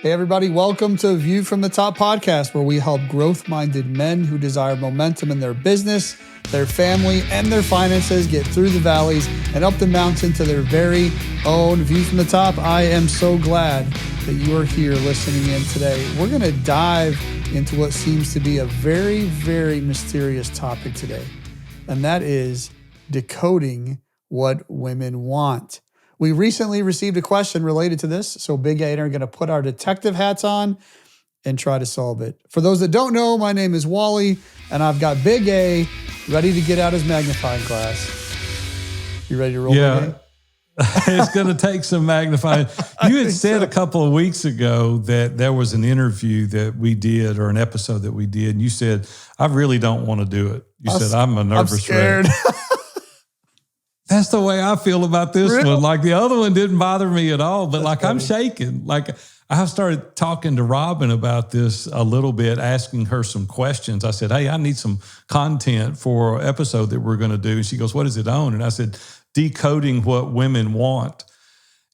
Hey, everybody, welcome to View from the Top podcast, where we help growth-minded men who desire momentum in their business, their family, and their finances get through the valleys and up the mountain to their very own View from the Top. I am so glad that you are here listening in today. We're going to dive into what seems to be a very, very mysterious topic today, and that is decoding what women want. We recently received a question related to this, so Big A and I are going to put our detective hats on and try to solve it. For those that don't know, my name is Wally, and I've got Big A ready to get out his magnifying glass. You ready to roll? Yeah, it's going to take some magnifying. You had said a couple of weeks ago that there was an interview that we did or an episode that we did, and you said, I really don't want to do it. You said, I'm a nervous wreck. That's the way I feel about this one. Like the other one didn't bother me at all, but like I'm shaking. Like I started talking to Robin about this a little bit, asking her some questions. I said, hey, I need some content for an episode that we're going to do. And she goes, what is it on? And I said, decoding what women want.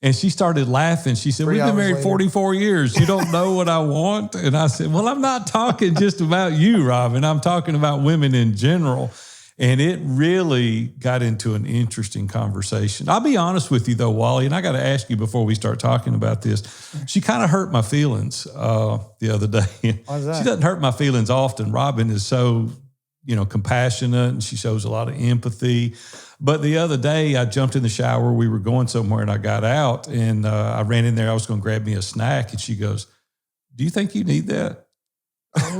And she started laughing. She said, we've been married 44 years. You don't know what I want? And I said, well, I'm not talking just about you, Robin. I'm talking about women in general. And it really got into an interesting conversation. I'll be honest with you, though, Wally, and I got to ask you before we start talking about this. She kind of hurt my feelings the other day. Why is that? She doesn't hurt my feelings often. Robin is so, compassionate, and she shows a lot of empathy. But the other day, I jumped in the shower. We were going somewhere, and I got out, and I ran in there. I was going to grab me a snack, and she goes, do you think you need that? I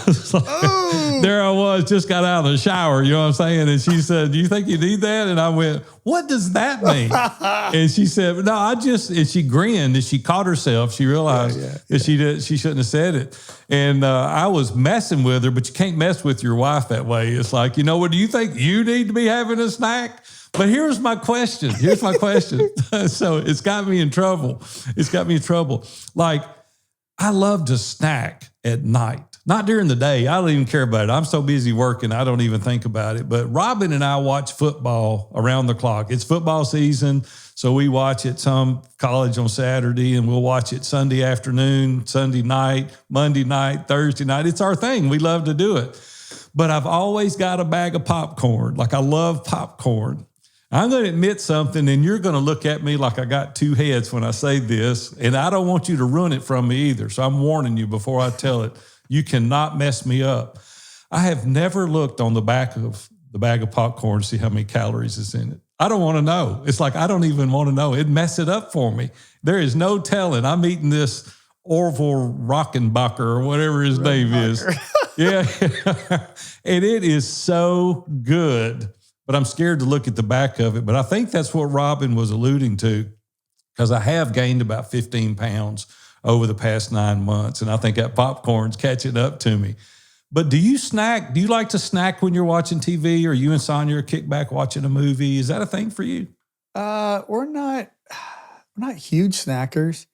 was like, there I was, just got out of the shower, you know what I'm saying? And she said, do you think you need that? And I went, what does that mean? And she said, no, and she grinned and she caught herself. She realized that she shouldn't have said it. And I was messing with her, but you can't mess with your wife that way. It's like, what do you think you need to be having a snack? But here's my question. So it's got me in trouble. Like, I love to snack at night. Not during the day. I don't even care about it. I'm so busy working, I don't even think about it. But Robin and I watch football around the clock. It's football season, so we watch it some college on Saturday, and we'll watch it Sunday afternoon, Sunday night, Monday night, Thursday night. It's our thing. We love to do it. But I've always got a bag of popcorn. Like, I love popcorn. I'm going to admit something, and you're going to look at me like I got two heads when I say this, and I don't want you to ruin it from me either. So I'm warning you before I tell it. You cannot mess me up. I have never looked on the back of the bag of popcorn to see how many calories is in it. I don't want to know. It's like, I don't even want to know. It'd mess it up for me. There is no telling. I'm eating this Orville Rockenbacher or whatever his name is. Yeah. And it is so good. But I'm scared to look at the back of it. But I think that's what Robin was alluding to, because I have gained about 15 pounds over the past 9 months. And I think that popcorn's catching up to me. But do you snack? Do you like to snack when you're watching TV, or you and Sonia kick back watching a movie? Is that a thing for you? We're not huge snackers,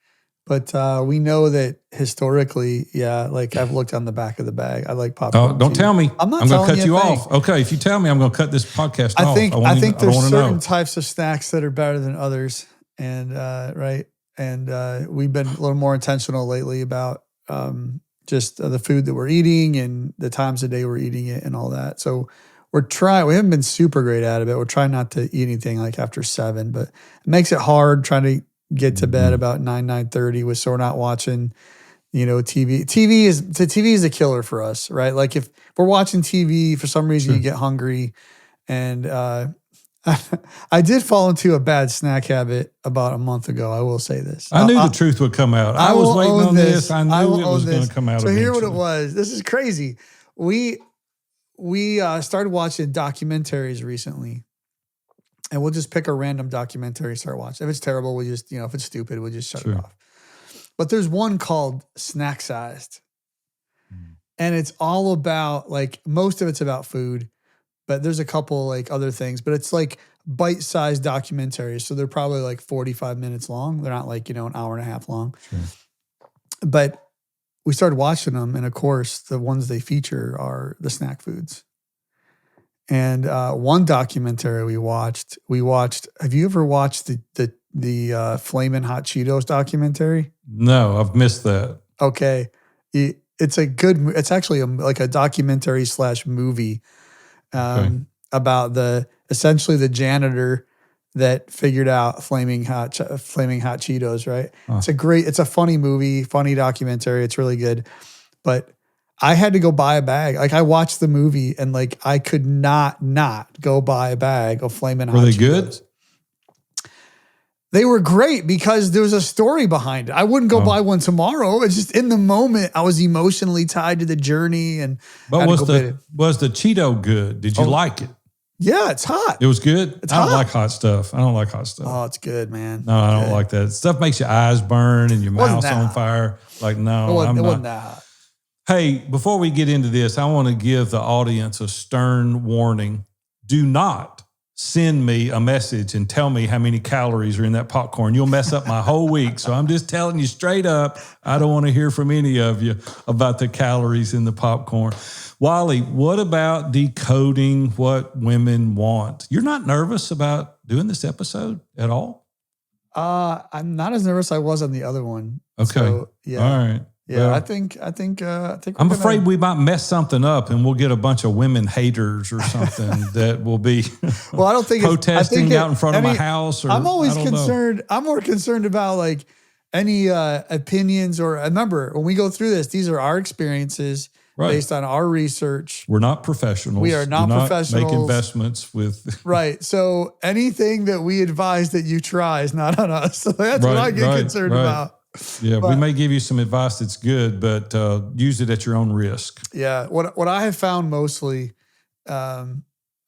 but we know that historically, like I've looked on the back of the bag. I like popcorn. Oh, don't tell me. I'm going to cut you off. Okay, if you tell me, I'm going to cut this podcast off. I think there's certain types of snacks that are better than others, and right. And we've been a little more intentional lately about just the food that we're eating and the times of day we're eating it and all that. So we haven't been super great at it, but we're trying not to eat anything like after 7, but it makes it hard trying to get to bed about 9:30 so we're not watching, TV. TV is a killer for us, right? Like if we're watching TV, for some reason you get hungry, and I did fall into a bad snack habit about a month ago. I will say this. I knew the truth would come out. I was waiting on this. I knew it was going to come out. So here's what it was. This is crazy. We started watching documentaries recently, and we'll just pick a random documentary, start watching. If it's terrible, we just, if it's stupid, we'll just shut it off. But there's one called Snack Sized, and it's all about, like, most of it's about food, but there's a couple like other things, but it's like bite-sized documentaries. So they're probably like 45 minutes long. They're not like, an hour and a half long. Sure. But we started watching them. And of course, the ones they feature are the snack foods. And one documentary we watched, have you ever watched the the Flamin' Hot Cheetos documentary? No, I've missed that. Okay. It's actually like a documentary / movie about essentially the janitor that figured out flaming hot Cheetos, right? It's a funny movie, funny documentary. It's really good. But I had to go buy a bag. Like, I watched the movie and like I could not go buy a bag of flaming hot Cheetos. Were they good? They were great because there was a story behind it. I wouldn't go buy one tomorrow. It's just in the moment, I was emotionally tied to the journey. And was the Cheeto good? Did you like it? Yeah, it's hot. It was good? I don't like hot stuff. Oh, it's good, man. No, I don't like that. Stuff makes your eyes burn and your mouth's on fire. Like, no, it wasn't that hot. Hey, before we get into this, I want to give the audience a stern warning. Do not send me a message and tell me how many calories are in that popcorn. You'll mess up my whole week. So I'm just telling you straight up, I don't want to hear from any of you about the calories in the popcorn. Wally, what about decoding what women want? You're not nervous about doing this episode at all? I'm not as nervous as I was on the other one. Okay. So, yeah. All right. Yeah, well, I think. I'm afraid we might mess something up, and we'll get a bunch of women haters or something that will be. Well, I don't think protesting out in front of my house. Or, I'm always concerned. I'm more concerned about like any opinions or. Remember, when we go through this, these are our experiences based on our research. We're not professionals. We are not professionals. Make investments with. Right. So anything that we advise that you try is not on us. So that's what I get concerned about. Yeah, we may give you some advice that's good, but use it at your own risk. Yeah, what I have found mostly, I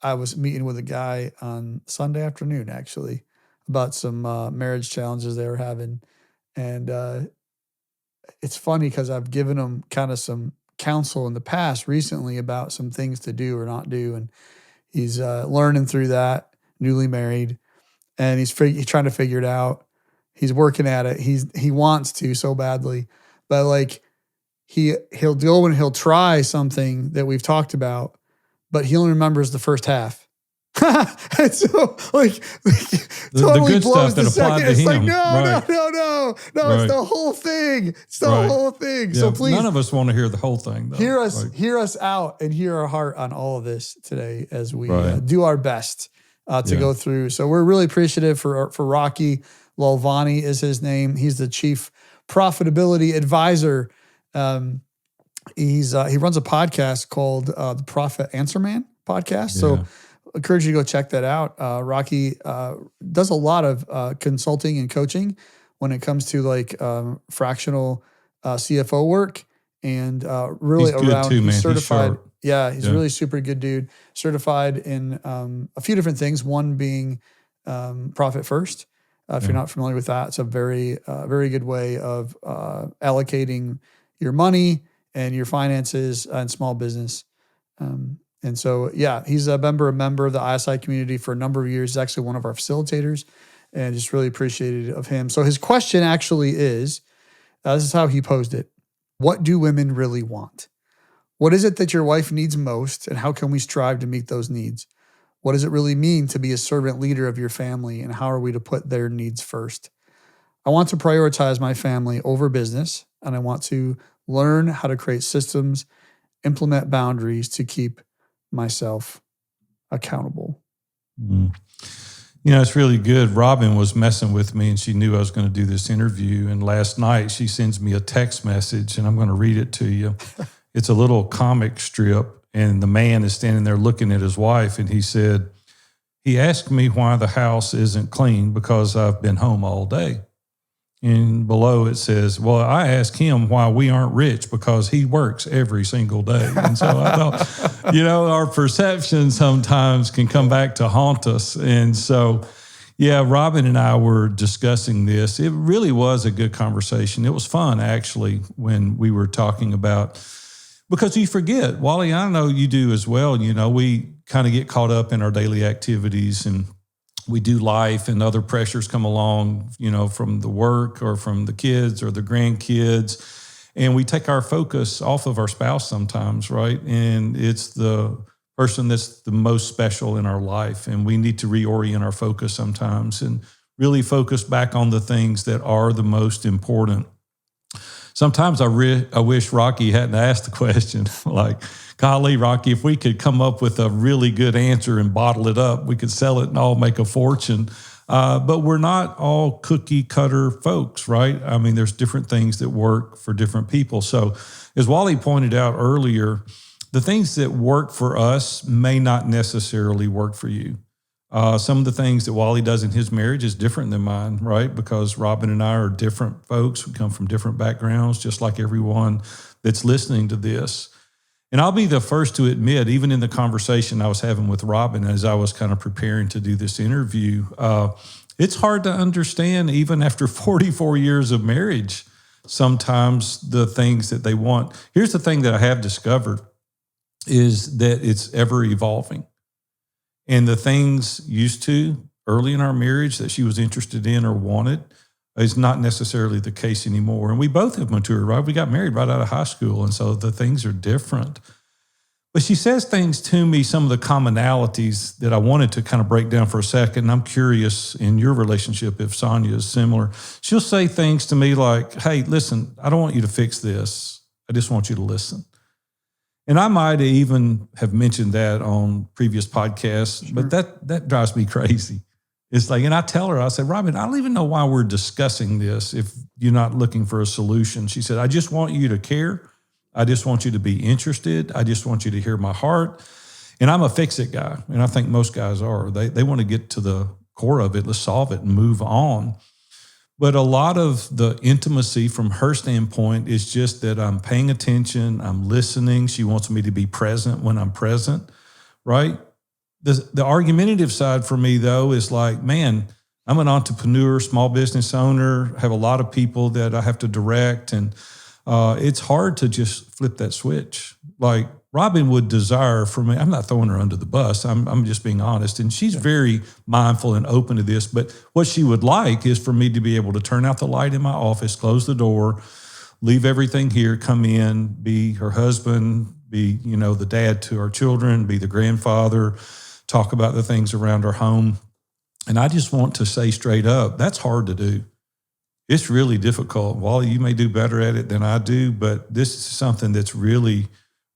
was meeting with a guy on Sunday afternoon, actually, about some marriage challenges they were having. And it's funny because I've given him kind of some counsel in the past recently about some things to do or not do. And he's learning through that, newly married, and he's trying to figure it out. He's working at it. He wants to so badly, but like he'll go and he'll try something that we've talked about, but he only remembers the first half. And so like totally the good blows stuff that applied to it's him. Like, no. It's the whole thing. It's the whole thing. Yeah, so please, none of us want to hear the whole thing, though. Hear us out and hear our heart on all of this today as we do our best to go through. So we're really appreciative for Rocky. Lalvani is his name. He's the chief profitability advisor. He runs a podcast called the Profit Answer Man podcast. So I encourage you to go check that out. Rocky does a lot of consulting and coaching when it comes to like fractional CFO work and really he's around too, man. certified. He's really super good dude. Certified in a few different things. One being Profit First. If you're not familiar with that, it's a very good way of allocating your money and your finances in small business. And so, he's a member of the ISI community for a number of years. He's actually one of our facilitators, and just really appreciated of him. So his question actually is, this is how he posed it. What do women really want? What is it that your wife needs most, and how can we strive to meet those needs? What does it really mean to be a servant leader of your family, and how are we to put their needs first? I want to prioritize my family over business, and I want to learn how to create systems, implement boundaries to keep myself accountable. Mm. It's really good. Robin was messing with me, and she knew I was going to do this interview. And last night she sends me a text message, and I'm going to read it to you. It's a little comic strip. And the man is standing there looking at his wife, and he said, he asked me why the house isn't clean because I've been home all day. And below it says, well, I asked him why we aren't rich because he works every single day. And so I thought, our perception sometimes can come back to haunt us. And so, Robin and I were discussing this. It really was a good conversation. It was fun, actually, when we were talking about. Because you forget, Wally, I know you do as well. We kind of get caught up in our daily activities and we do life and other pressures come along, from the work or from the kids or the grandkids. And we take our focus off of our spouse sometimes, right? And it's the person that's the most special in our life. And we need to reorient our focus sometimes and really focus back on the things that are the most important. Sometimes I wish Rocky hadn't asked the question, like, golly, Rocky, if we could come up with a really good answer and bottle it up, we could sell it and all make a fortune. But we're not all cookie cutter folks, right? I mean, there's different things that work for different people. So as Wally pointed out earlier, the things that work for us may not necessarily work for you. Some of the things that Wally does in his marriage is different than mine, right? Because Robin and I are different folks. We come from different backgrounds, just like everyone that's listening to this. And I'll be the first to admit, even in the conversation I was having with Robin as I was kind of preparing to do this interview, it's hard to understand, even after 44 years of marriage, sometimes the things that they want. Here's the thing that I have discovered is that it's ever evolving. And the things used to early in our marriage that she was interested in or wanted is not necessarily the case anymore. And we both have matured, right? We got married right out of high school. And so the things are different. But she says things to me, some of the commonalities that I wanted to kind of break down for a second. And I'm curious in your relationship if Sonia is similar. She'll say things to me like, hey, listen, I don't want you to fix this. I just want you to listen. And I might even have mentioned that on previous podcasts, but that drives me crazy. It's like, and I tell her, I said, Robin, I don't even know why we're discussing this if you're not looking for a solution. She said, I just want you to care. I just want you to be interested. I just want you to hear my heart. And I'm a fix-it guy, and I think most guys are. They want to get to the core of it. Let's solve it and move on. But a lot of the intimacy from her standpoint is just that I'm paying attention, I'm listening. She wants me to be present when I'm present, right? The argumentative side for me, though, is like, man, I'm an entrepreneur, small business owner, have a lot of people that I have to direct, and it's hard to just flip that switch. Like Robin would desire for me, I'm not throwing her under the bus, I'm just being honest, and she's very mindful and open to this, but what she would like is for me to be able to turn out the light in my office, close the door, leave everything here, come in, be her husband, be, the dad to our children, be the grandfather, talk about the things around our home. And I just want to say straight up, that's hard to do. It's really difficult. Wally, you may do better at it than I do, but this is something that's really,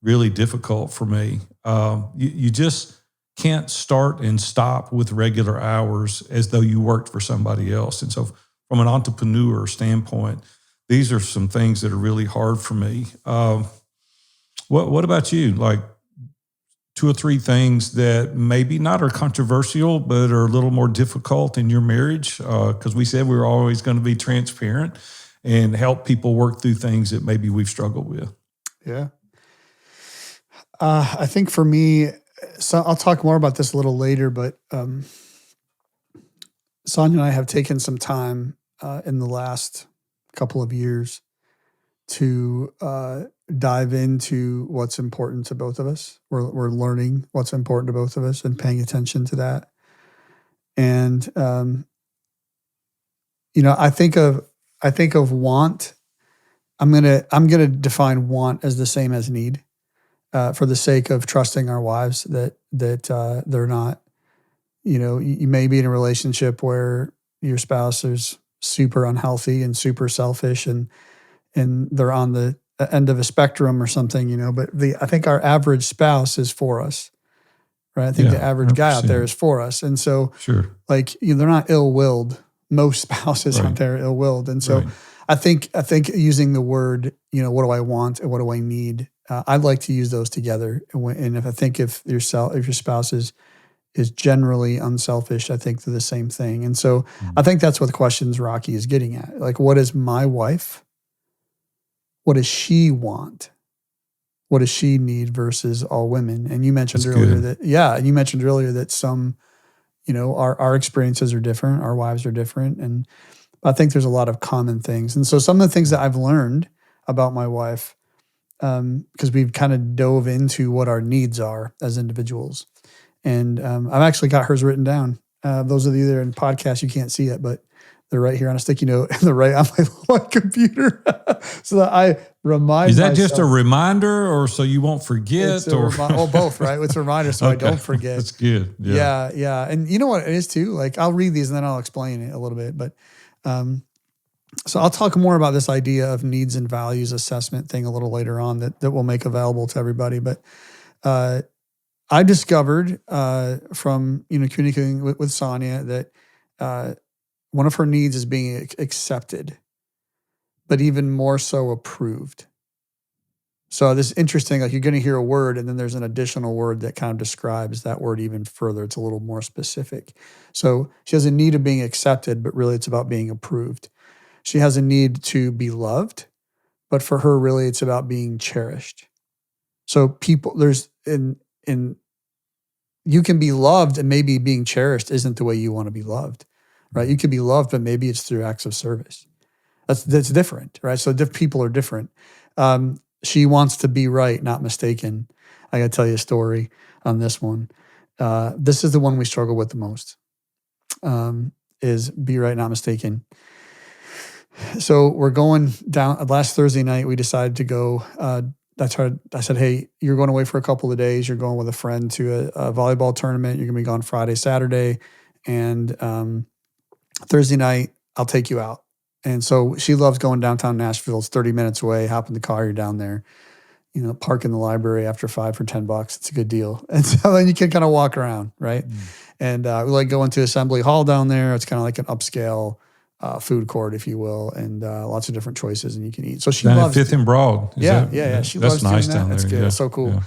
really difficult for me. You just can't start and stop with regular hours as though you worked for somebody else. And so from an entrepreneur standpoint, these are some things that are really hard for me. What about you? Like 2 or 3 things that maybe not are controversial, but are a little more difficult in your marriage? Because we said we were always going to be transparent and help people work through things that maybe we've struggled with. Yeah. I think for me, so I'll talk more about this a little later, but Sonia and I have taken some time in the last couple of years to dive into what's important to both of us. We're learning what's important to both of us and paying attention to that. And I think of want. I'm gonna define want as the same as need, for the sake of trusting our wives that they're not. You may be in a relationship where your spouse is super unhealthy and super selfish and they're on the end of a spectrum or something, but I think our average spouse is for us, right? I think the average 100%. Guy out there is for us. And so they're not ill-willed. Most spouses out there are ill-willed. And so I think using the word, what do I want and what do I need? I'd like to use those together. And if your spouse is generally unselfish, I think they're the same thing. And so I think that's what the questions Rocky is getting at. Like, what is my wife? What does she want? What does she need versus all women? And you mentioned earlier that some, our experiences are different. Our wives are different. And I think there's a lot of common things. And so some of the things that I've learned about my wife, because we've kind of dove into what our needs are as individuals. And I've actually got hers written down. Those of you that are in podcasts, you can't see it, but They're right here on a sticky note and they're right on my computer so that I remind Is that myself. just a reminder or so you won't forget? Well, both, right? It's a reminder so I don't forget. That's good. Yeah. And you know what it is too? Like I'll read these and then I'll explain it a little bit. But so I'll talk more about this idea of needs and values assessment thing a little later on that we'll make available to everybody. But I discovered from communicating with Sonia that one of her needs is being accepted, but even more so approved. So this is interesting, like you're going to hear a word and then there's an additional word that kind of describes that word even further. It's a little more specific. So she has a need of being accepted, but really it's about being approved. She has a need to be loved, but for her, really it's about being cherished. So you can be loved and maybe being cherished isn't the way you want to be loved. Right? You could be loved, but maybe it's through acts of service. That's different, right? So people are different. She wants to be right, not mistaken. I got to tell you a story on this one. This is the one we struggle with the most, is be right, not mistaken. So we're going down, last Thursday night, we decided to go, I said, hey, you're going away for a couple of days. You're going with a friend to a volleyball tournament. You're going to be gone Friday, Saturday. And Thursday night, I'll take you out. And so she loves going downtown Nashville. It's 30 minutes away. Hop in the car, you're down there. Park in the library after 5 for $10. It's a good deal. And so then you can kind of walk around, right? And we like going to Assembly Hall down there. It's kind of like an upscale food court, if you will, and lots of different choices, and you can eat. So she loves Fifth and Broad. Yeah. She loves nice doing that. Down that's there. good. Yeah. It's so cool. Yeah.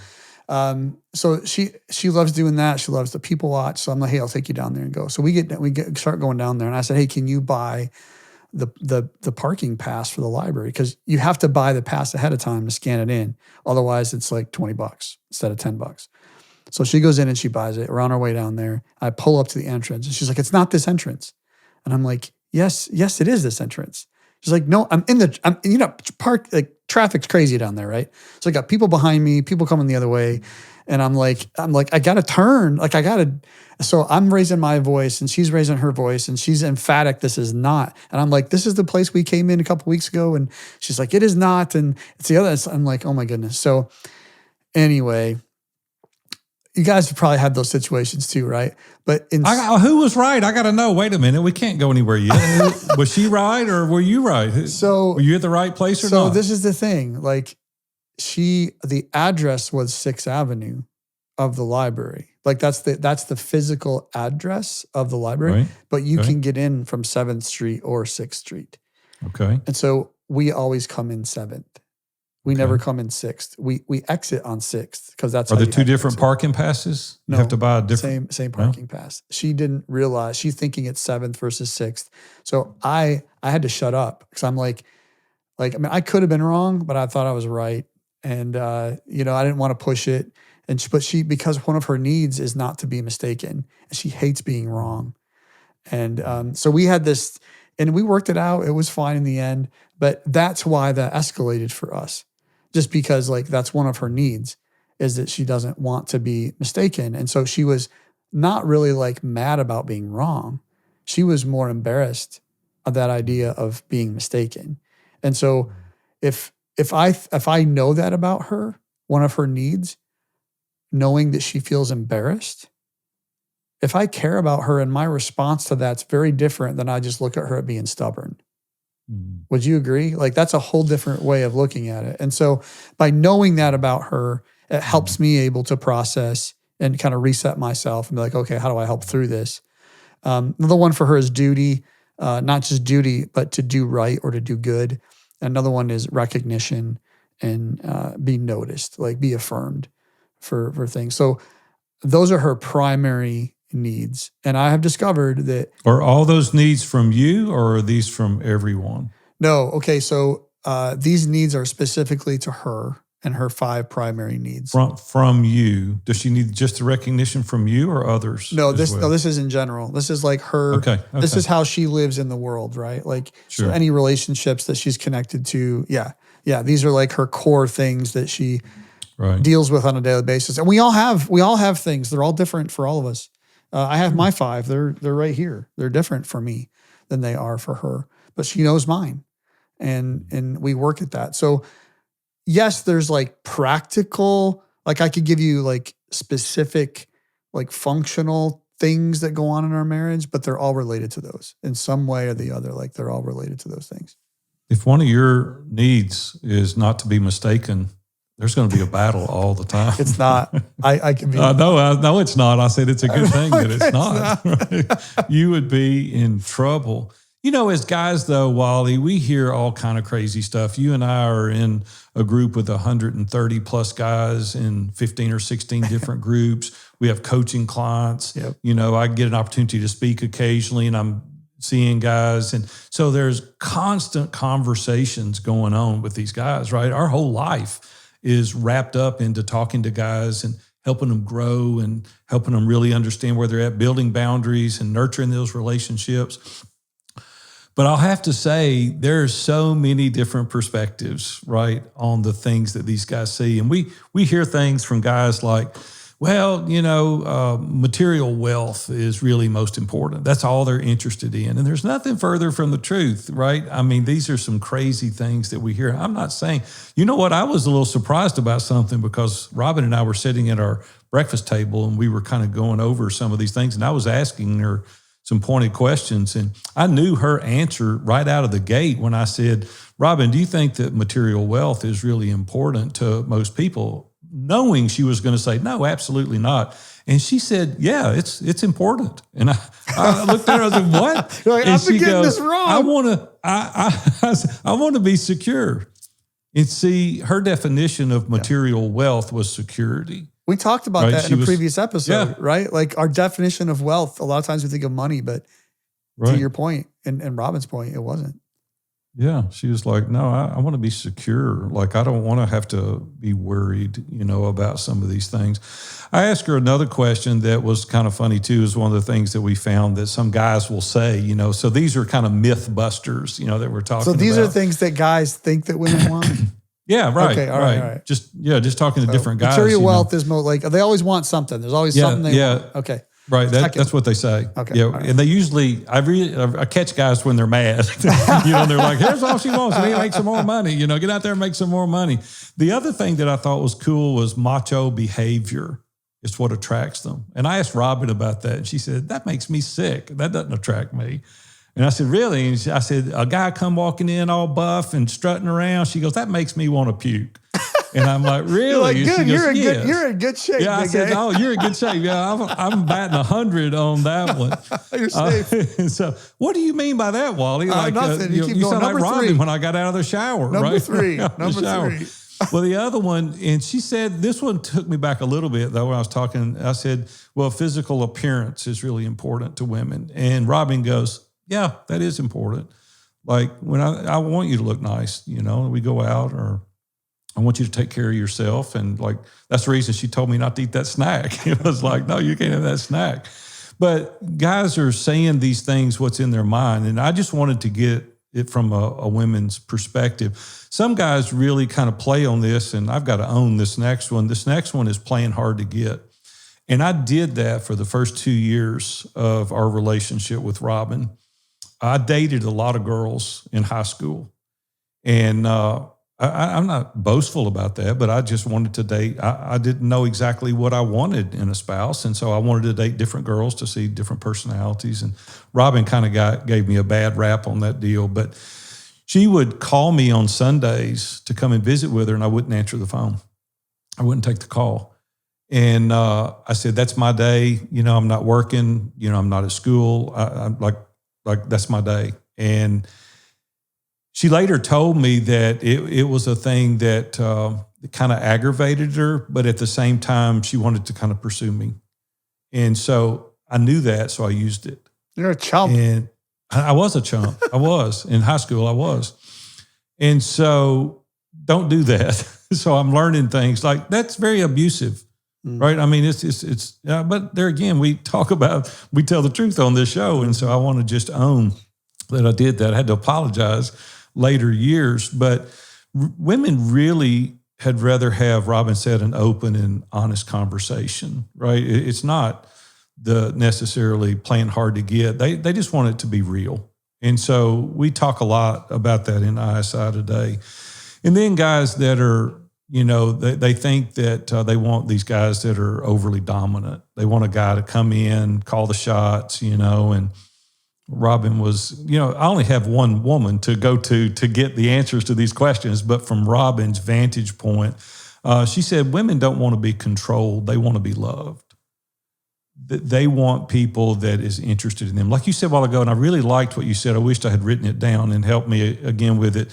So she loves doing that. She loves the people watch. So I'm like, hey, I'll take you down there and go. So we start going down there, and I said, hey, can you buy the parking pass for the library? Because you have to buy the pass ahead of time to scan it in. Otherwise, it's like $20 instead of $10. So she goes in and she buys it. We're on our way down there. I pull up to the entrance, and she's like, it's not this entrance. And I'm like, yes, it is this entrance. She's like, no, park, like traffic's crazy down there, right? So I got people behind me, people coming the other way. And I'm like, I got to turn. So I'm raising my voice and she's raising her voice and she's emphatic. This is not. And I'm like, this is the place we came in a couple weeks ago. And she's like, it is not. And it's the other. I'm like, oh my goodness. So anyway, you guys have probably had those situations too, right? But who was right? I got to know. Wait a minute. We can't go anywhere yet. Was she right or were you right? So were you at the right place or not? So this is the thing. Like the address was 6th Avenue of the library. Like that's the physical address of the library, right. But you can get in from 7th Street or 6th Street. Okay. And so we always come in 7th. We never come in 6th. We exit on 6th because that's. Are there two different parking passes? No, you have to buy a different. Same parking pass. She didn't realize. She's thinking it's 7th versus 6th. So I had to shut up because I'm like I mean, I could have been wrong, but I thought I was right, and I didn't want to push it. But she because one of her needs is not to be mistaken, and she hates being wrong, and so we had this, and we worked it out. It was fine in the end, but that's why that escalated for us. Just because that's one of her needs is that she doesn't want to be mistaken. And so she was not really mad about being wrong. She was more embarrassed of that idea of being mistaken. And so if I know that about her, one of her needs, knowing that she feels embarrassed, if I care about her and my response to that's very different than I just look at her at being stubborn. Would you agree? That's a whole different way of looking at it. And so by knowing that about her, it helps me able to process and kind of reset myself and be like, okay, how do I help through this? Another one for her is duty, not just duty, but to do right or to do good. Another one is recognition and be noticed, be affirmed for things. So those are her primary needs. And I have discovered that. Are all those needs from you or are these from everyone? No. Okay. So these needs are specifically to her and her 5 primary needs. From you. Does she need just the recognition from you or others? No, this is in general. This is her. Okay. This is how she lives in the world, right? Sure. So any relationships that she's connected to. Yeah. These are her core things that she deals with on a daily basis. And we all have things. They're all different for all of us. I have my 5. They're right here. They're different for me. than they are for her, but she knows mine. And we work at that. So yes, there's like practical, like I could give you like specific, like functional things that go on in our marriage, but they're all related to those in some way or the other. Like they're all related to those things. If one of your needs is not to be mistaken, there's going to be a battle all the time. It's not. I can be. No, it's not. I said it's a good thing that it's not. Right? You would be in trouble. You know, as guys, though, Wally, we hear all kind of crazy stuff. You and I are in a group with 130 plus guys in 15 or 16 different groups. We have coaching clients. Yep. You know, I get an opportunity to speak occasionally, and I'm seeing guys. And so there's constant conversations going on with these guys, right? Our whole life is wrapped up into talking to guys and helping them grow and helping them really understand where they're at, building boundaries and nurturing those relationships. But I'll have to say, there are so many different perspectives, right, on the things that these guys see. And we hear things from guys like, well, you know, material wealth is really most important. That's all they're interested in. And there's nothing further from the truth, right? I mean, these are some crazy things that we hear. I'm not saying, you know what, I was a little surprised about something because Robin and I were sitting at our breakfast table and we were kind of going over some of these things. And I was asking her some pointed questions. And I knew her answer right out of the gate when I said, Robin, do you think that material wealth is really important to most people? Knowing she was going to say, no, absolutely not. And she said, yeah, it's important. And I looked at her, I said, what? You're like, and I've been getting this wrong. I want to be secure. And see, her definition of material wealth was security. We talked about that in a previous episode, right? Like our definition of wealth, a lot of times we think of money, but to your point and Robin's point, it wasn't. Yeah. She was like, no, I want to be secure. Like, I don't want to have to be worried, you know, about some of these things. I asked her another question that was kind of funny too, is one of the things that we found that some guys will say, you know, so these are kind of myth busters, you know, that we're talking about. So these are things that guys think that women want? Yeah, right. Okay, all right. Just talking to different guys. Material wealth is more like, they always want something. There's always something they want. Okay. Right, that's what they say. Okay, yeah, and they usually, I catch guys when they're mad. You know, they're like, "Here's all she wants, and make some more money." You know, get out there and make some more money. The other thing that I thought was cool was macho behavior. It's what attracts them. And I asked Robin about that, and she said, "That makes me sick. That doesn't attract me." And I said, "Really?" And I said, "A guy come walking in all buff and strutting around." She goes, "That makes me want to puke." And I'm like, really? You're like, good. Goes, You're in good shape. Yeah, I said, oh, you're in good shape. Yeah, I'm batting 100 on that one. You're safe. So, what do you mean by that, Wally? Like, nothing. You keep you going. sound like Number Robin three. when I got out of the shower. Number right? three. Number three. Well, the other one, and she said, this one took me back a little bit, though, when I was talking. I said, well, physical appearance is really important to women. And Robin goes, yeah, that is important. Like, when I want you to look nice, you know, we go out, or I want you to take care of yourself. And like, that's the reason she told me not to eat that snack. It was like, no, you can't have that snack. But guys are saying these things, what's in their mind. And I just wanted to get it from a women's perspective. Some guys really kind of play on this, and I've got to own this next one. This next one is playing hard to get. And I did that for the first 2 years of our relationship with Robin. I dated a lot of girls in high school. And I'm not boastful about that, but I just wanted to date. I didn't know exactly what I wanted in a spouse. And so I wanted to date different girls to see different personalities. And Robin kind of gave me a bad rap on that deal. But she would call me on Sundays to come and visit with her, and I wouldn't answer the phone. I wouldn't take the call. And I said, that's my day. You know, I'm not working. You know, I'm not at school. I'm like that's my day. And she later told me that it was a thing that kind of aggravated her, but at the same time, she wanted to kind of pursue me. And so I knew that, so I used it. You're a chump. And I was a chump. I was. In high school, I was. And so don't do that. So I'm learning things like that's very abusive, right? I mean, it's but there again, we tell the truth on this show. And so I want to just own that I did that. I had to apologize later years, but women really had rather have, Robin said, an open and honest conversation, right? It's not the necessarily playing hard to get. They just want it to be real. And so we talk a lot about that in ISI today. And then guys that are, they think that they want these guys that are overly dominant. They want a guy to come in, call the shots, and Robin was, I only have one woman to go to get the answers to these questions. But from Robin's vantage point, she said women don't want to be controlled. They want to be loved. They want people that is interested in them. Like you said a while ago, and I really liked what you said. I wished I had written it down and helped me again with it.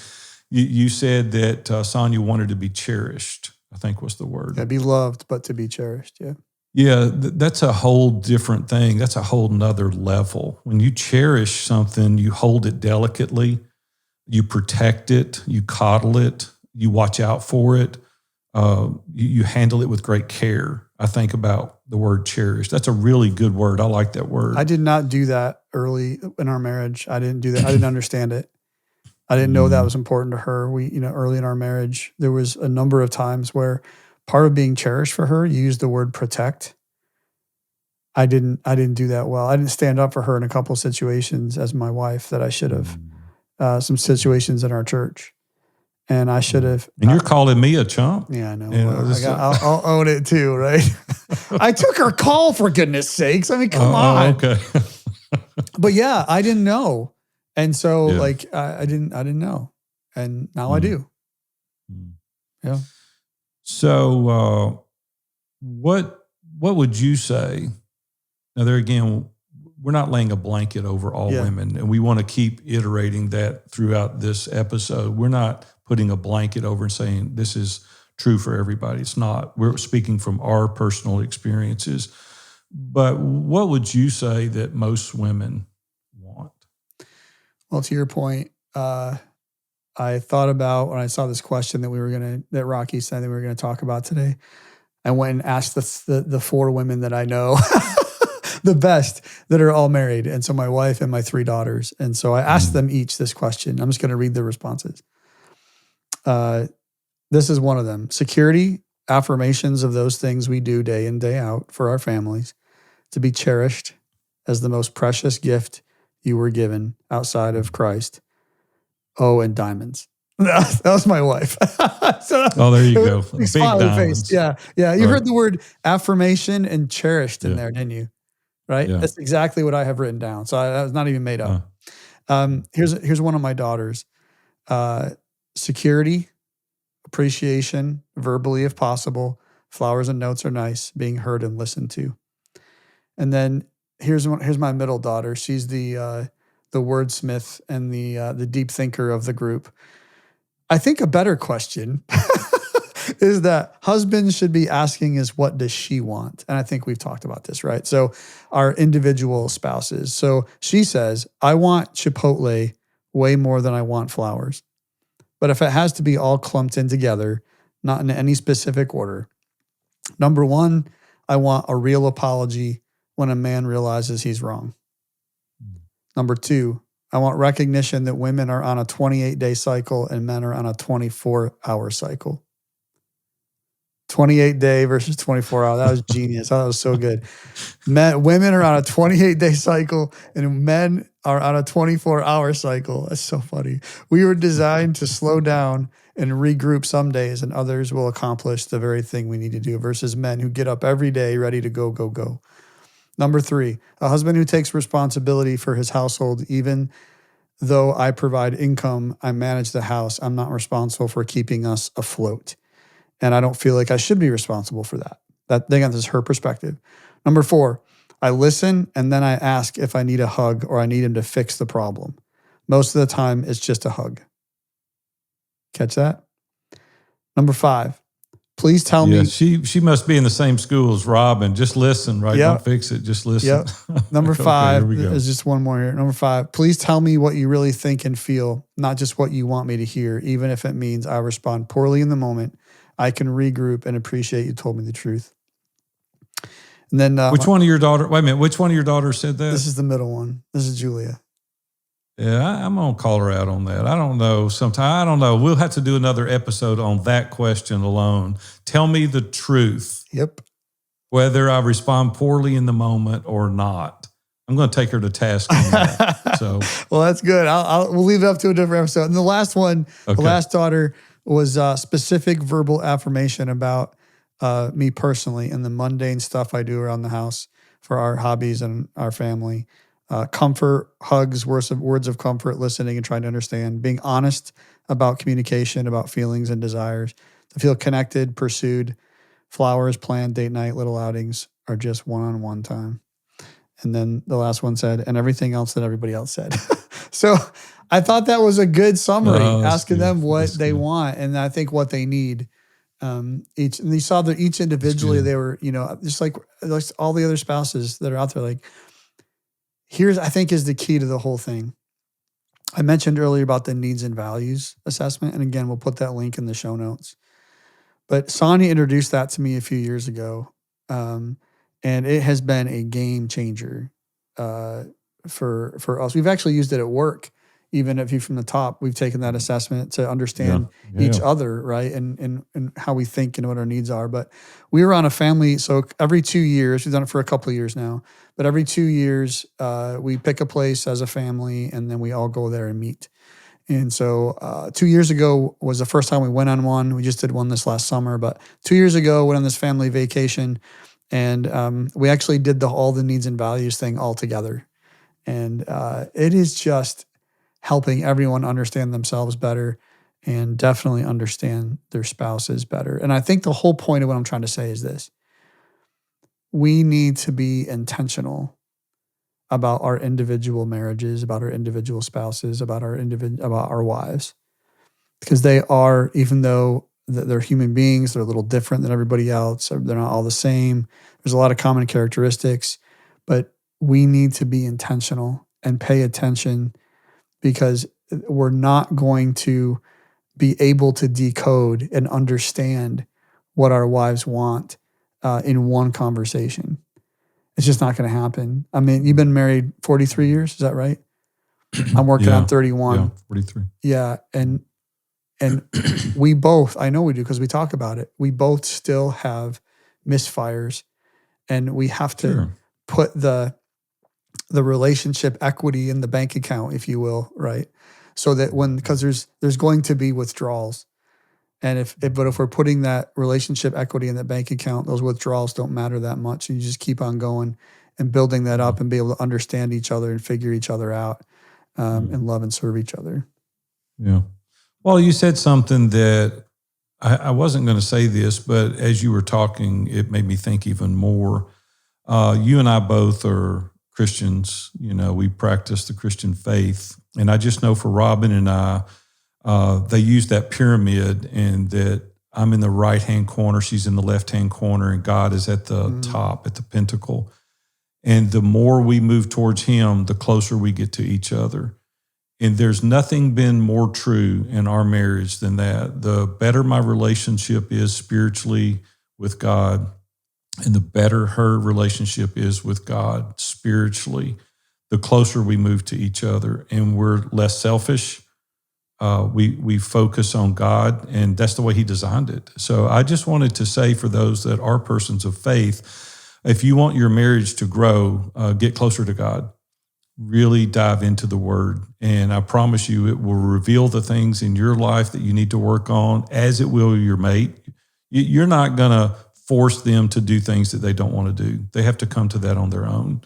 You said that Sonia wanted to be cherished, I think was the word. Yeah, be loved, but to be cherished, yeah. Yeah, that's a whole different thing. That's a whole nother level. When you cherish something, you hold it delicately, you protect it, you coddle it, you watch out for it, you handle it with great care. I think about the word cherish. That's a really good word. I like that word. I did not do that early in our marriage. I didn't do that. I didn't understand it. I didn't know that was important to her. We, early in our marriage, there was a number of times where part of being cherished for her, you used the word protect. I didn't do that well. I didn't stand up for her in a couple of situations as my wife that I should have. Some situations in our church. And I should have. And you're calling me a chump? Yeah, I know. I'll own it too, right? I took her call, for goodness sakes. I mean, come on. Okay. But yeah, I didn't know. And so I didn't know. And now I do. Yeah. So what would you say? Now there again, we're not laying a blanket over all women, and we want to keep iterating that throughout this episode. We're not putting a blanket over and saying this is true for everybody. It's not. We're speaking from our personal experiences. But what would you say that most women want? Well, to your point, I thought about when I saw this question that Rocky said that we were going to talk about today. I went and asked the 4 women that I know, the best, that are all married. And so my wife and my 3 daughters. And so I asked them each this question. I'm just going to read their responses. This is one of them. Security, affirmations of those things we do day in, day out for our families, to be cherished as the most precious gift you were given outside of Christ. Oh, and diamonds. That was my wife. There you go. Big diamonds. Face. Yeah. You heard the word affirmation and cherished in there, didn't you? Right? Yeah. That's exactly what I have written down. So that was not even made up. Here's one of my daughters. Security, appreciation, verbally if possible. Flowers and notes are nice, being heard and listened to. And then here's my middle daughter. She's the wordsmith and the deep thinker of the group. I think a better question is that husbands should be asking is, what does she want? And I think we've talked about this, right? So our individual spouses. So she says, I want Chipotle way more than I want flowers. But if it has to be all clumped in together, not in any specific order. Number 1, I want a real apology when a man realizes he's wrong. Number 2, I want recognition that women are on a 28-day cycle and men are on a 24-hour cycle. 28-day versus 24-hour. That was genius. That was so good. Women are on a 28-day cycle and men are on a 24-hour cycle. That's so funny. We were designed to slow down and regroup some days, and others will accomplish the very thing we need to do, versus men who get up every day ready to go, go, go. Number 3, a husband who takes responsibility for his household. Even though I provide income, I manage the house, I'm not responsible for keeping us afloat. And I don't feel like I should be responsible for that. This is her perspective. Number 4, I listen and then I ask if I need a hug or I need him to fix the problem. Most of the time, it's just a hug. Catch that? Number 5, please tell me. She must be in the same school as Robin. Just listen, right? Yep. Don't fix it. Just listen. Yep. Number 5, there's just one more here. Number 5, please tell me what you really think and feel, not just what you want me to hear, even if it means I respond poorly in the moment. I can regroup and appreciate you told me the truth. And then which one of your daughters said that? This is the middle one. This is Julia. Yeah, I'm going to call her out on that. I don't know. I don't know. We'll have to do another episode on that question alone. Tell me the truth. Yep. Whether I respond poorly in the moment or not. I'm going to take her to task on that. So, well, that's good. We'll leave it up to a different episode. And the last one, the last daughter was specific verbal affirmation about me personally and the mundane stuff I do around the house for our hobbies and our family. Comfort, hugs, words of comfort, listening and trying to understand, being honest about communication, about feelings and desires, to feel connected, pursued, flowers, planned, date night, little outings are just one-on-one time. And then the last one said, and everything else that everybody else said. So I thought that was a good summary, asking them what they want and I think what they need. Each, and you saw that each individually, they were, just like all the other spouses that are out there, like, here's, I think, is the key to the whole thing. I mentioned earlier about the needs and values assessment. And again, we'll put that link in the show notes. But Sonia introduced that to me a few years ago. And it has been a game changer for us. We've actually used it at work. Even if you from the top, we've taken that assessment to understand each other, right? And how we think and what our needs are. But we were on a family, so every 2 years, we've done it for a couple of years now, but every 2 years, we pick a place as a family and then we all go there and meet. And so 2 years ago was the first time we went on one. We just did one this last summer, but 2 years ago, went on this family vacation and we actually did all the needs and values thing all together. And it is just helping everyone understand themselves better and definitely understand their spouses better. And I think the whole point of what I'm trying to say is this. We need to be intentional about our individual marriages, about our individual spouses, about our wives. Because they are, even though they're human beings, they're a little different than everybody else, they're not all the same. There's a lot of common characteristics, but we need to be intentional and pay attention because we're not going to be able to decode and understand what our wives want in one conversation. It's just not going to happen. I mean, you've been married 43 years, is that right? I'm working on 31. Yeah, 43. Yeah, and we both, I know we do because we talk about it, we both still have misfires and we have to put the relationship equity in the bank account, if you will, right? So that because there's going to be withdrawals. And if we're putting that relationship equity in the bank account, those withdrawals don't matter that much. And you just keep on going and building that up and be able to understand each other and figure each other out and love and serve each other. Yeah. Well, you said something that I wasn't going to say this, but as you were talking, it made me think even more. You and I both are Christians. We practice the Christian faith. And I just know for Robin and I, they use that pyramid and that I'm in the right-hand corner, she's in the left-hand corner, and God is at the top, at the pinnacle. And the more we move towards him, the closer we get to each other. And there's nothing been more true in our marriage than that. The better my relationship is spiritually with God, and the better her relationship is with God spiritually, the closer we move to each other. And we're less selfish. We focus on God, and that's the way he designed it. So I just wanted to say for those that are persons of faith, if you want your marriage to grow, get closer to God. Really dive into the word. And I promise you, it will reveal the things in your life that you need to work on, as it will your mate. You're not going to force them to do things that they don't want to do. They have to come to that on their own.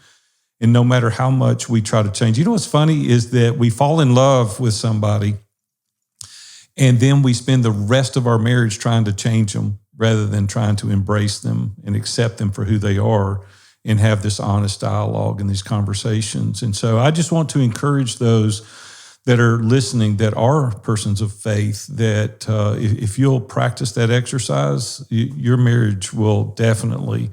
And no matter how much we try to change, what's funny is that we fall in love with somebody and then we spend the rest of our marriage trying to change them rather than trying to embrace them and accept them for who they are and have this honest dialogue and these conversations. And so I just want to encourage those that are listening that are persons of faith that if you'll practice that exercise, your marriage will definitely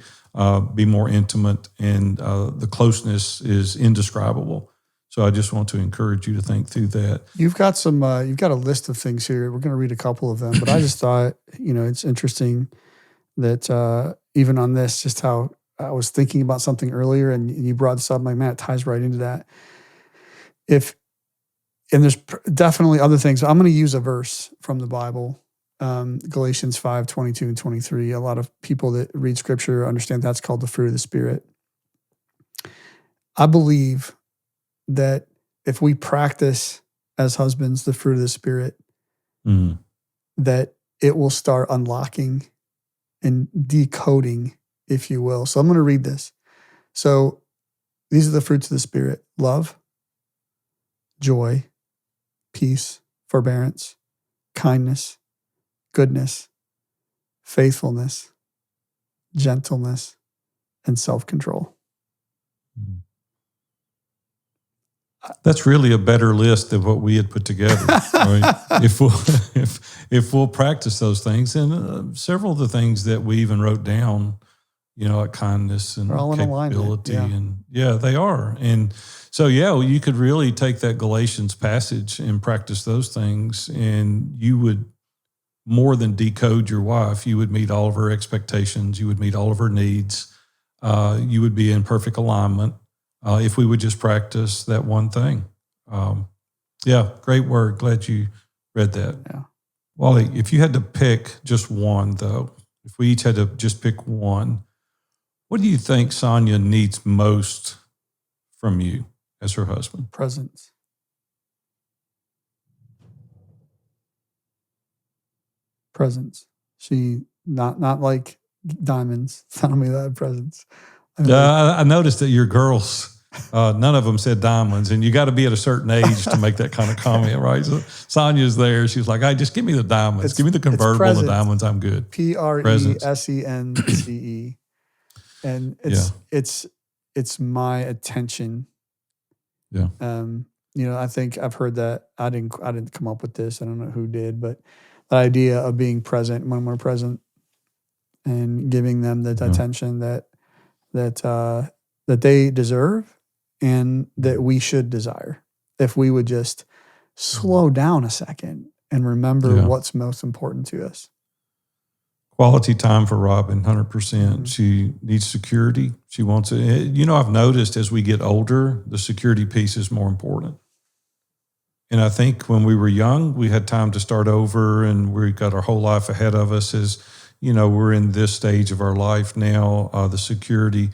be more intimate, and the closeness is indescribable. So I just want to encourage you to think through that. You've got you've got a list of things here. We're going to read a couple of them, but I just thought, it's interesting that even on this, just how I was thinking about something earlier and you brought this up, I'm like, man, it ties right into that. And there's definitely other things. I'm going to use a verse from the Bible, Galatians 5:22 and 23. A lot of people that read scripture understand that's called the fruit of the Spirit. I believe that if we practice as husbands the fruit of the Spirit, that it will start unlocking and decoding, if you will. So I'm going to read this. So these are the fruits of the Spirit: love, joy, peace, forbearance, kindness, goodness, faithfulness, gentleness, and self-control. That's really a better list than what we had put together. Right? if we'll practice those things, and several of the things that we even wrote down, like kindness and capability, and they are. And so, you could really take that Galatians passage and practice those things, and you would more than decode your wife. You would meet all of her expectations. You would meet all of her needs. You would be in perfect alignment. If we would just practice that one thing. Great word. Glad you read that. Yeah. Wally, if you had to pick just one, though, if we each had to just pick one, what do you think Sonia needs most from you as her husband? Presence. She, not like diamonds. Tell me that presence. I noticed that your girls, none of them said diamonds, and you got to be at a certain age to make that kind of comment, right? So Sonia's there. She's like, "Hey, just give me the diamonds. Give me the convertible and the diamonds. I'm good." Presence. And it's my attention. Yeah. I think I've heard that. I didn't come up with this. I don't know who did, but the idea of being present when we're present and giving them the attention that they deserve and that we should desire. If we would just slow down a second and remember what's most important to us. Quality time for Robin, 100%. She needs security. She wants it. I've noticed as we get older, the security piece is more important. And I think when we were young, we had time to start over, and we got our whole life ahead of us. As we're in this stage of our life now, the security.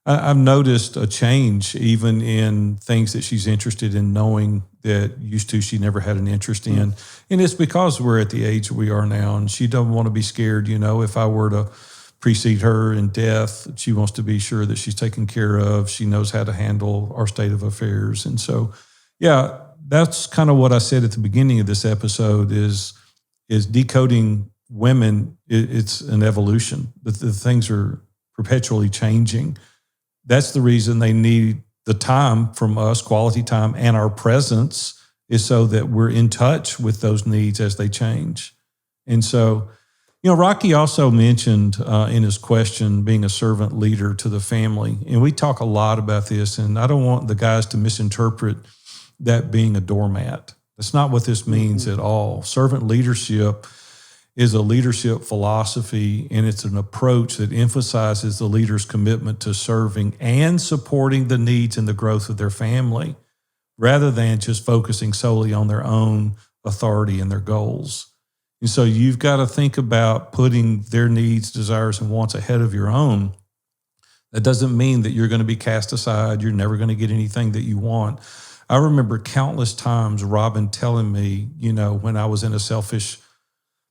I've noticed a change even in things that she's interested in, knowing that used to she never had an interest in. And it's because we're at the age we are now, and she doesn't want to be scared. If I were to precede her in death, she wants to be sure that she's taken care of. She knows how to handle our state of affairs. And so, that's kind of what I said at the beginning of this episode is decoding women. It's an evolution. The things are perpetually changing. That's the reason they need the time from us, quality time, and our presence is so that we're in touch with those needs as they change. And so, Rocky also mentioned in his question being a servant leader to the family. And we talk a lot about this, and I don't want the guys to misinterpret that being a doormat. That's not what this means at all. Servant leadership is a leadership philosophy, and it's an approach that emphasizes the leader's commitment to serving and supporting the needs and the growth of their family, rather than just focusing solely on their own authority and their goals. And so you've got to think about putting their needs, desires, and wants ahead of your own. That doesn't mean that you're going to be cast aside. You're never going to get anything that you want. I remember countless times Robin telling me, when I was in a selfish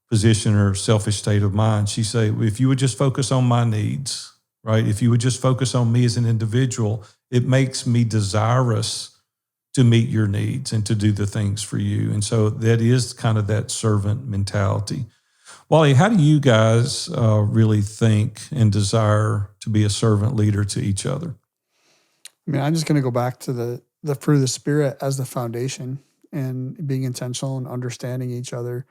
position or selfish state of mind, she say, if you would just focus on my needs, right? If you would just focus on me as an individual, it makes me desirous to meet your needs and to do the things for you. And so that is kind of that servant mentality. Wally, how do you guys really think and desire to be a servant leader to each other? I'm just going to go back to the fruit of the Spirit as the foundation and being intentional and understanding each other.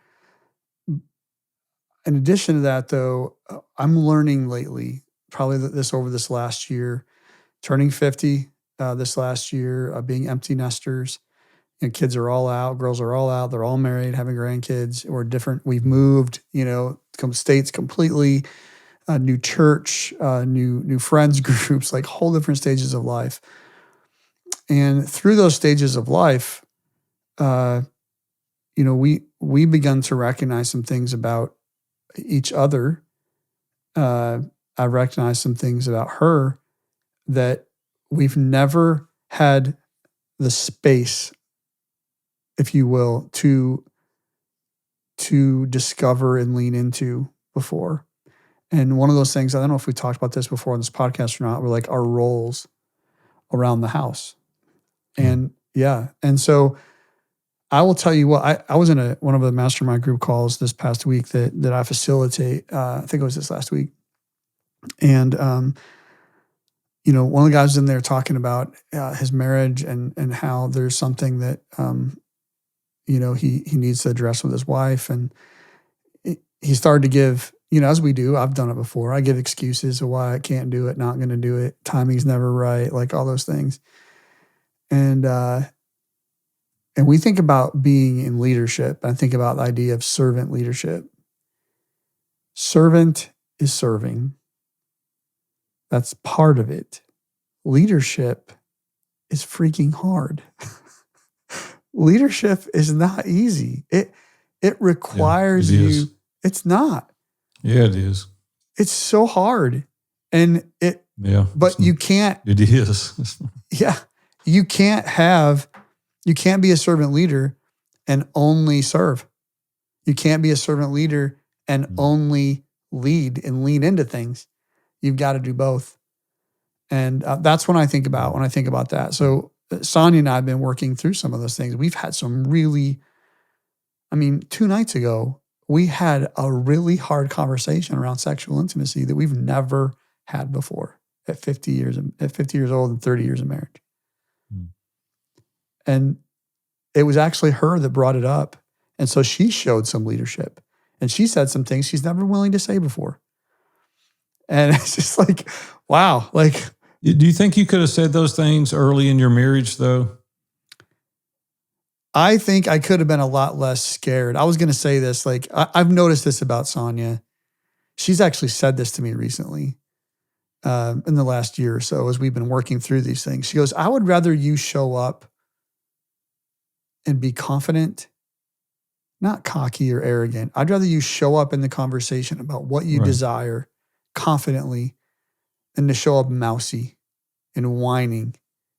In addition to that, though, I'm learning lately, probably this over this last year, turning 50 this last year, being empty nesters. Kids are all out, girls are all out, they're all married, having grandkids. We're different. We've moved, states completely, new church, new friends groups, like whole different stages of life. And through those stages of life, we begun to recognize some things about each other. I recognize some things about her that we've never had the space, if you will, to discover and lean into before. And one of those things, I don't know if we talked about this before on this podcast or not, were like our roles around the house. And and so I will tell you what, I was in one of the mastermind group calls this past week that I facilitate. I think it was this last week. And, one of the guys was in there talking about his marriage and how there's something that, he needs to address with his wife. And he started to give, as we do, I've done it before. I give excuses of why I can't do it, not going to do it. Timing's never right, like all those things. And we think about being in leadership. I think about the idea of servant leadership. Servant is serving. That's part of it. Leadership is freaking hard. Leadership is not easy. It requires you. It's not. Yeah, it is. It's so hard. And but you can't. It is. You can't be a servant leader and only serve. You can't be a servant leader and only lead and lean into things. You've got to do both. And that's when I think about that. So Sonia and I have been working through some of those things. We've had some really, 2 nights ago, we had a really hard conversation around sexual intimacy that we've never had before at 50 years old and 30 years of marriage. And it was actually her that brought it up. And so she showed some leadership and she said some things she's never willing to say before. And it's just like, wow. Like, do you think you could have said those things early in your marriage though? I think I could have been a lot less scared. I was going to say this, like, I've noticed this about Sonia. She's actually said this to me recently in the last year or so as we've been working through these things. She goes, I would rather you show up and be confident, not cocky or arrogant. I'd rather you show up in the conversation about what you desire confidently than to show up mousy and whining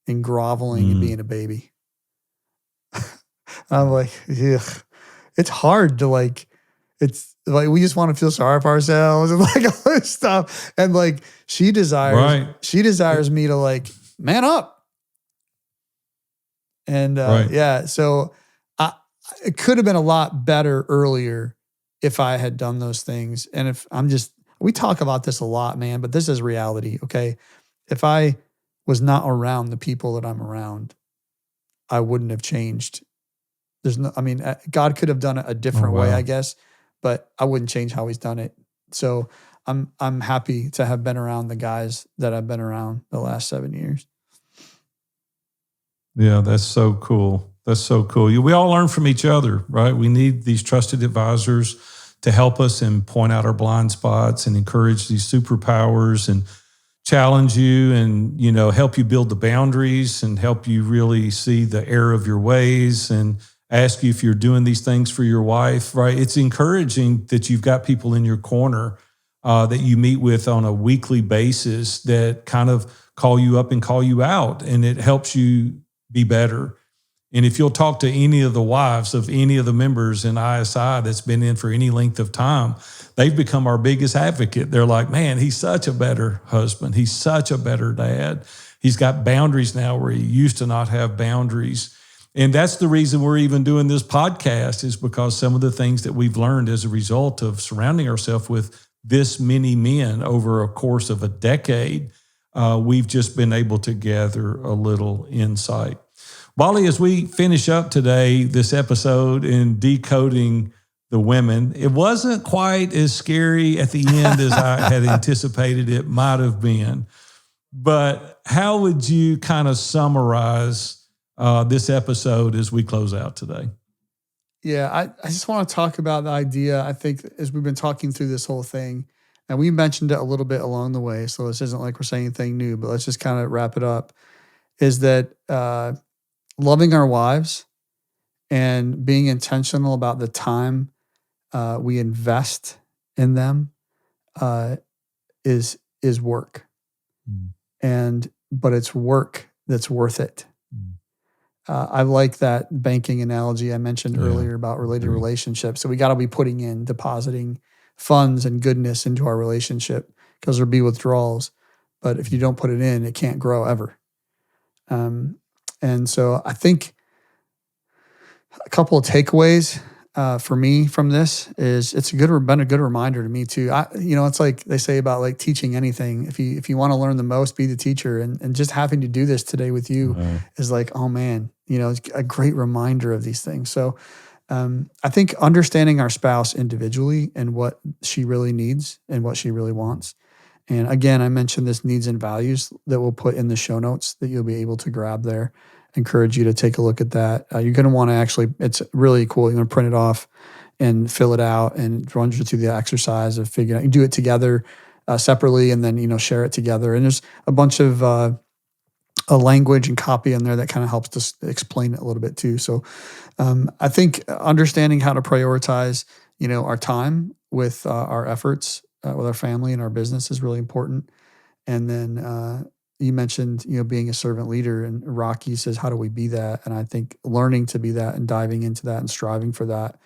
and groveling and being a baby. I'm like, ugh. It's hard to like, it's like, we just want to feel sorry for ourselves and like all this stuff. And like, she desires me to like, man up. And so it could have been a lot better earlier if I had done those things. And we talk about this a lot, man, but this is reality. Okay. If I was not around the people that I'm around, I wouldn't have changed. God could have done it a different way, I guess, but I wouldn't change how he's done it. So I'm happy to have been around the guys that I've been around the last 7 years. Yeah, that's so cool. That's so cool. We all learn from each other, right? We need these trusted advisors to help us and point out our blind spots and encourage these superpowers and challenge you and, help you build the boundaries and help you really see the error of your ways and ask you if you're doing these things for your wife, right? It's encouraging that you've got people in your corner that you meet with on a weekly basis that kind of call you up and call you out, and it helps you be better. And if you'll talk to any of the wives of any of the members in ISI that's been in for any length of time, they've become our biggest advocate. They're like, man, he's such a better husband. He's such a better dad. He's got boundaries now where he used to not have boundaries. And that's the reason we're even doing this podcast, is because some of the things that we've learned as a result of surrounding ourselves with this many men over a course of a decade, we've just been able to gather a little insight. Wally, as we finish up today, this episode in Decoding the Women, it wasn't quite as scary at the end as I had anticipated it might have been. But how would you kind of summarize this episode as we close out today? Yeah, I just want to talk about the idea. I think as we've been talking through this whole thing, and we mentioned it a little bit along the way, so this isn't like we're saying anything new, but let's just kind of wrap it up, is that loving our wives and being intentional about the time we invest in them is work. But it's work that's worth it. I like that banking analogy I mentioned earlier about related relationships. So we got to be depositing funds and goodness into our relationship, because there'll be withdrawals. But if you don't put it in, it can't grow ever. And so I think a couple of takeaways for me from this is it's been a good reminder to me too. It's like they say about like teaching anything. If you want to learn the most, be the teacher. And just having to do this today with you is like, oh man, it's a great reminder of these things. So I think understanding our spouse individually and what she really needs and what she really wants. And again, I mentioned this needs and values that we'll put in the show notes that you'll be able to grab there. Encourage you to take a look at that. You're going to want to it's really cool. You're going to print it off and fill it out, and it runs you through the exercise of figuring out. You do it together separately, and then, share it together. And there's a bunch of a language and copy in there that kind of helps to explain it a little bit too. So I think understanding how to prioritize, our time with our efforts with our family and our business is really important. And then you mentioned, being a servant leader, and Rocky says, how do we be that? And I think learning to be that and diving into that and striving for that.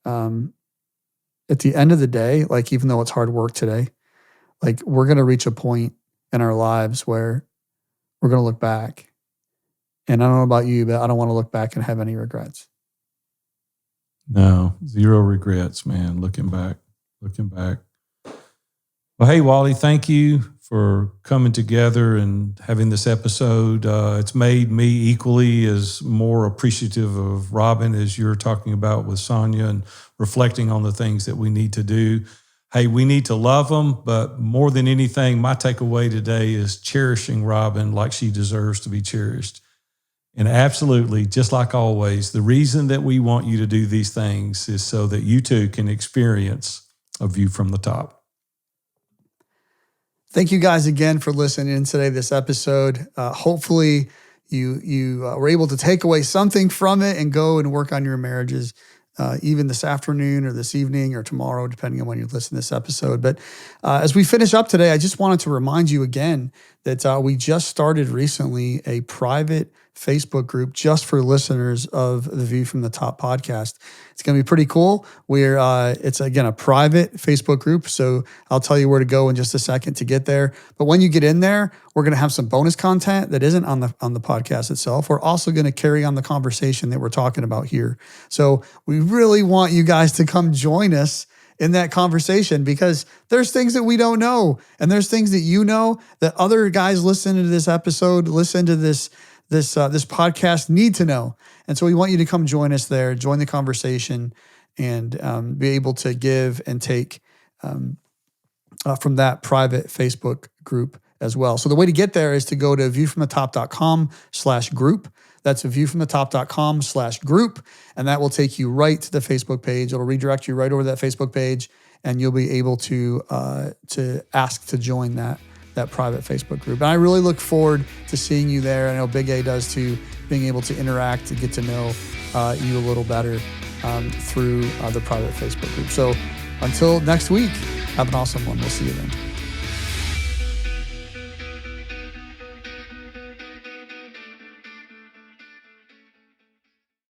At the end of the day, like, even though it's hard work today, like, we're going to reach a point in our lives where we're going to look back. And I don't know about you, but I don't want to look back and have any regrets. No, zero regrets, man. Looking back. Well, hey, Wally, thank you for coming together and having this episode. It's made me equally as more appreciative of Robin, as you're talking about with Sonia, and reflecting on the things that we need to do. Hey, we need to love them, but more than anything, my takeaway today is cherishing Robin like she deserves to be cherished. And absolutely, just like always, the reason that we want you to do these things is so that you too can experience a view from the top. Thank you guys again for listening in today, this episode. Hopefully you were able to take away something from it and go and work on your marriages, even this afternoon or this evening or tomorrow, depending on when you listen to this episode. But as we finish up today, I just wanted to remind you again that we just started recently a private Facebook group just for listeners of the View from the Top podcast. It's going to be pretty cool. It's again a private Facebook group, so I'll tell you where to go in just a second to get there. But when you get in there, we're going to have some bonus content that isn't on the podcast itself. We're also going to carry on the conversation that we're talking about here. So we really want you guys to come join us in that conversation, because there's things that we don't know, and there's things that that other guys listening to this episode, listen to this podcast need to know. And so we want you to come join us there, join the conversation, and be able to give and take from that private Facebook group as well. So the way to get there is to go to viewfromthetop.com/group. That's viewfromthetop.com/group. And that will take you right to the Facebook page. It'll redirect you right over to that Facebook page, and you'll be able to ask to join that private Facebook group. And I really look forward to seeing you there. I know Big A does too, being able to interact and get to know you a little better through the private Facebook group. So until next week, have an awesome one. We'll see you then.